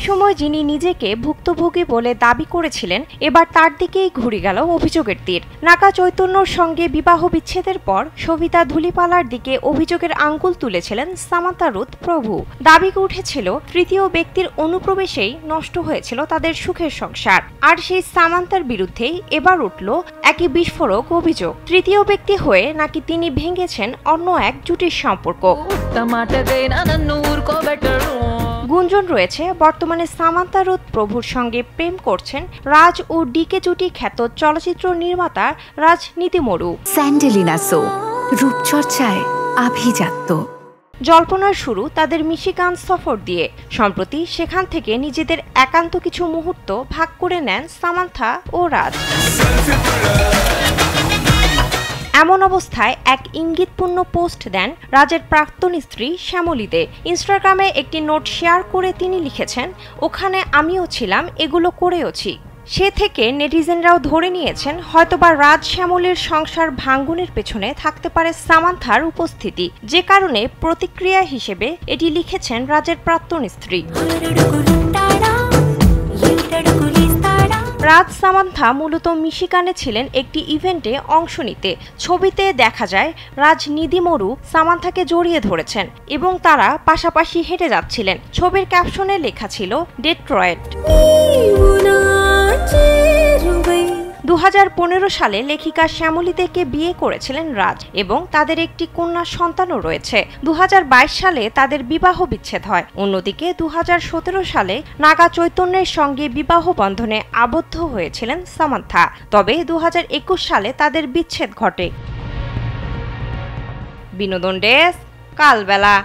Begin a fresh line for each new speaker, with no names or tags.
একসময় যিনি নিজেকে ভুক্তভোগী বলে দাবি করেছিলেন, এবার তার দিকেই ঘুরে গেল অভিযোগের তীর। নাকা চৈতন্যর সঙ্গে বিবাহ বিচ্ছেদের পর সবিতা ধুলিপালার দিকে অভিযোগের আঙ্গুল তুলেছিলেন সামান্থা রুথ প্রভু। দাবি উঠেছিল তৃতীয় ব্যক্তির অনুপ্রবেশেই নষ্ট হয়েছিল তাদের সুখের সংসার। আর সেই সামান্থার বিরুদ্ধেই এবার উঠল একই বিস্ফোরক অভিযোগ। তৃতীয় ব্যক্তি হয়ে নাকি তিনি ভেঙেছেন অন্য এক জুটির সম্পর্ক। গুঞ্জন রয়েছে বর্তমানে সামান্থা রুথ প্রভুর সঙ্গে প্রেম করছেন রাজ ও ডিকে জুটি খ্যাত চলচ্চিত্র নির্মাতা রাজনীতি মরু।
স্যান্ডেলিনা সো রূপচর্চায় আভিজাত্য।
জল্পনার শুরু তাদের মিশিগান সফর দিয়ে। সম্প্রতি সেখান থেকে নিজেদের একান্ত কিছু মুহূর্ত ভাগ করে নেন সামান্থা ও রাজ। এমন অবস্থায় এক ইঙ্গিতপূর্ণ পোস্ট দেন রাজের প্রাক্তন স্ত্রী শ্যামলী দে। ইনস্টাগ্রামে একটি নোট শেয়ার করে তিনি লিখেছেন, ওখানে আমিও ছিলাম, এগুলো করেওছি। সে থেকে নেটিজেনরাও ধরে নিয়েছেন হয়তোবা রাজ শ্যামলীর সংসার ভাঙ্গনের পেছনে থাকতে পারে সামান্থার উপস্থিতি, যে কারণে প্রতিক্রিয়া হিসেবে এটি লিখেছেন রাজের প্রাক্তন স্ত্রী। রাজ সামান্থা মূলত মিশিগানে ছিলেন একটি ইভেন্টে অংশ নিতে। ছবিতে দেখা যায় রাজনীতি মরু সামান্থাকে জড়িয়ে ধরেছেন এবং তারা পাশাপাশি হেঁটে যাচ্ছিলেন। ছবির ক্যাপশনে লেখা ছিল ডেট্রয়েট। 2015 সালে লেখিকা শ্যামলী দেকে বিয়ে করেছিলেন রাজ এবং তাদের একটি কন্যা সন্তানও রয়েছে। 2022 সালে তাদের বিবাহ বিচ্ছেদ হয়। অন্যদিকে 2017 সালে নাগা চৈতন্যের সঙ্গে বিবাহ বন্ধনে আবদ্ধ হয়েছিলেন সামান্থা। তবে 2021 সালে তাদের বিচ্ছেদ ঘটে। বিনোদন ডেস্ক, কালবেলা।